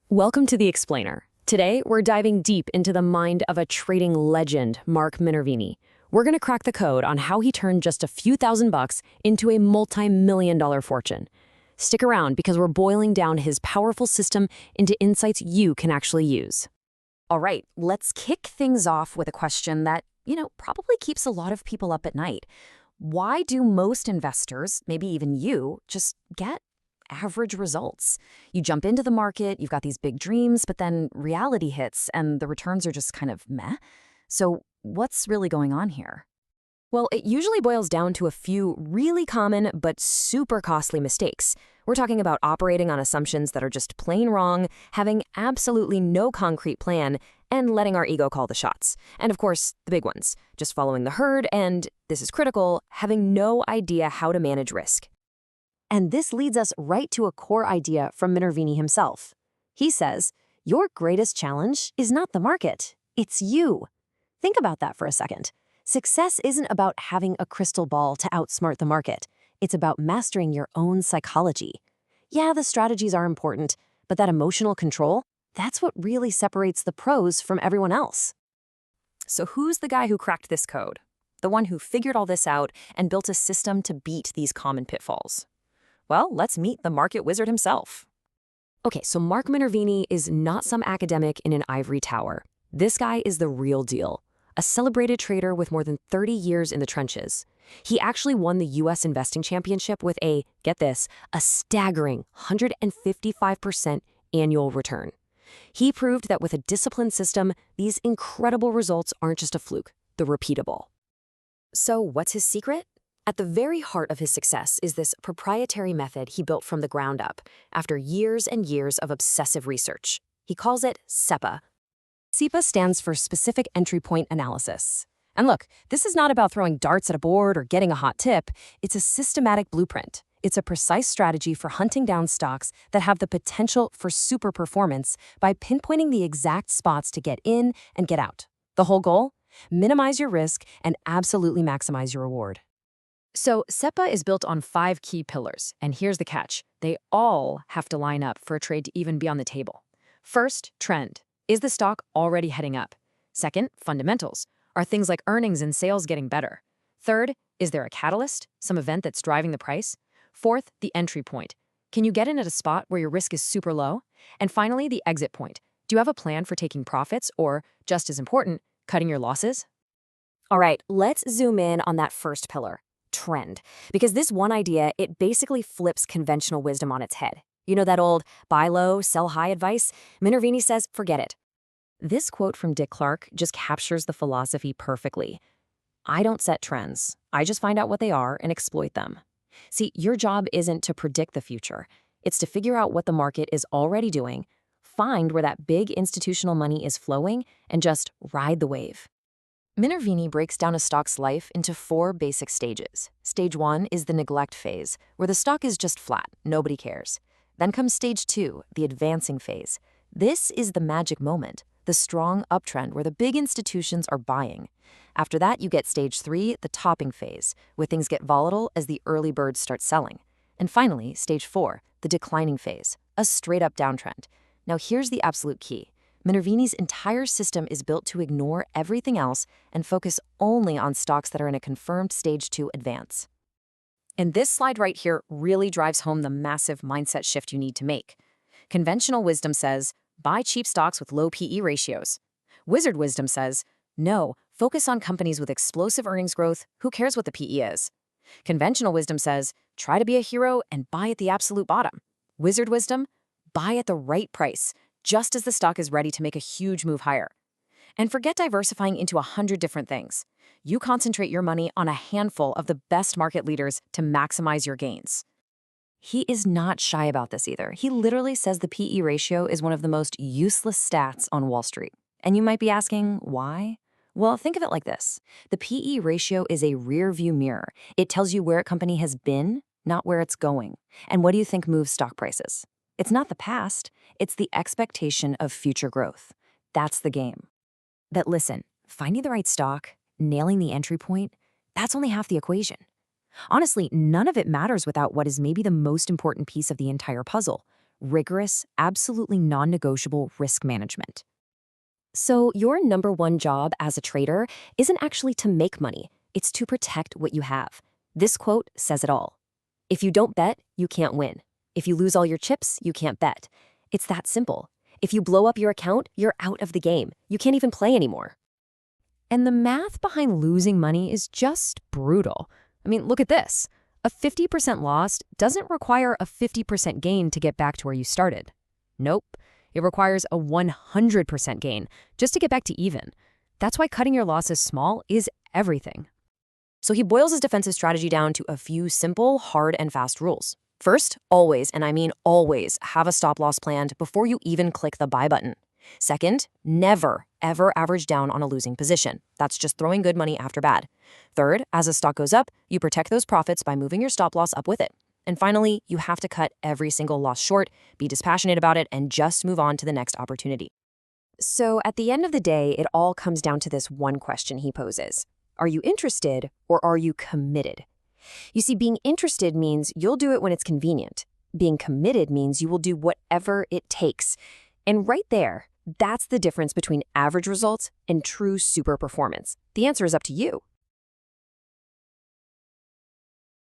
Welcome to The Explainer. Today, we're diving deep into the mind of a trading legend, Mark Minervini. We're going to crack the code on how he turned just a few $1,000s into a multi-million-dollar fortune. Stick around because we're boiling down his powerful system into insights you can actually use. All right, let's kick things off with a question that, probably keeps a lot of people up at night. Why do most investors, maybe even you, just get average results? You jump into the market, you've got these big dreams, but then reality hits and the returns are just kind of meh. So what's really going on here? Well, it usually boils down to a few really common but super costly mistakes. We're talking about operating on assumptions that are just plain wrong, having absolutely no concrete plan, and letting our ego call the shots. And of course, the big ones, just following the herd and, this is critical, having no idea how to manage risk. And this leads us right to a core idea from Minervini himself. He says, your greatest challenge is not the market, it's you. Think about that for a second. Success isn't about having a crystal ball to outsmart the market. It's about mastering your own psychology. Yeah, the strategies are important, but that emotional control, that's what really separates the pros from everyone else. So who's the guy who cracked this code? The one who figured all this out and built a system to beat these common pitfalls? Well, let's meet the market wizard himself. Okay, so Mark Minervini is not some academic in an ivory tower. This guy is the real deal. A celebrated trader with more than 30 years in the trenches. He actually won the U.S. investing championship with get this, a staggering 155% annual return. He proved that with a disciplined system, these incredible results aren't just a fluke, they're repeatable. So what's his secret? At the very heart of his success is this proprietary method he built from the ground up after years and years of obsessive research. He calls it SEPA. SEPA stands for Specific Entry Point Analysis. And look, this is not about throwing darts at a board or getting a hot tip. It's a systematic blueprint. It's a precise strategy for hunting down stocks that have the potential for super performance by pinpointing the exact spots to get in and get out. The whole goal? Minimize your risk and absolutely maximize your reward. So SEPA is built on 5 key pillars, and here's the catch. They all have to line up for a trade to even be on the table. First, trend. Is the stock already heading up? Second, fundamentals. Are things like earnings and sales getting better? Third, is there a catalyst, some event that's driving the price? Fourth, the entry point. Can you get in at a spot where your risk is super low? And finally, the exit point. Do you have a plan for taking profits or, just as important, cutting your losses? All right, let's zoom in on that first pillar. Trend. Because this one idea, it basically flips conventional wisdom on its head. You know that old buy low, sell high advice? Minervini says, forget it. This quote from Dick Clark just captures the philosophy perfectly. I don't set trends. I just find out what they are and exploit them. See, your job isn't to predict the future. It's to figure out what the market is already doing, find where that big institutional money is flowing, and just ride the wave. Minervini breaks down a stock's life into 4 basic stages. Stage 1 is the neglect phase, where the stock is just flat, nobody cares. Then comes stage 2, the advancing phase. This is the magic moment, the strong uptrend where the big institutions are buying. After that, you get stage 3, the topping phase, where things get volatile as the early birds start selling. And finally, stage 4, the declining phase, a straight-up downtrend. Now here's the absolute key. Minervini's entire system is built to ignore everything else and focus only on stocks that are in a confirmed stage 2 advance. And this slide right here really drives home the massive mindset shift you need to make. Conventional wisdom says, buy cheap stocks with low PE ratios. Wizard wisdom says, no, focus on companies with explosive earnings growth, who cares what the PE is? Conventional wisdom says, try to be a hero and buy at the absolute bottom. Wizard wisdom, buy at the right price, just as the stock is ready to make a huge move higher. And forget diversifying into 100 different things. You concentrate your money on a handful of the best market leaders to maximize your gains. He is not shy about this either. He literally says the PE ratio is one of the most useless stats on Wall Street. And you might be asking, why? Well, think of it like this. The PE ratio is a rear-view mirror. It tells you where a company has been, not where it's going. And what do you think moves stock prices? It's not the past, it's the expectation of future growth. That's the game. But listen, finding the right stock, nailing the entry point, that's only half the equation. Honestly, none of it matters without what is maybe the most important piece of the entire puzzle, rigorous, absolutely non-negotiable risk management. So your number one job as a trader isn't actually to make money, it's to protect what you have. This quote says it all. If you don't bet, you can't win. If you lose all your chips, you can't bet. It's that simple. If you blow up your account, you're out of the game. You can't even play anymore. And the math behind losing money is just brutal. I mean, look at this. A 50% loss doesn't require a 50% gain to get back to where you started. Nope. It requires a 100% gain just to get back to even. That's why cutting your losses small is everything. So he boils his defensive strategy down to a few simple, hard, and fast rules. First, always, and I mean always, have a stop loss planned before you even click the buy button. Second, never, ever average down on a losing position. That's just throwing good money after bad. Third, as a stock goes up, you protect those profits by moving your stop loss up with it. And finally, you have to cut every single loss short, be dispassionate about it, and just move on to the next opportunity. So at the end of the day, it all comes down to this one question he poses. Are you interested or are you committed? You see, being interested means you'll do it when it's convenient. Being committed means you will do whatever it takes. And right there, that's the difference between average results and true super performance. The answer is up to you.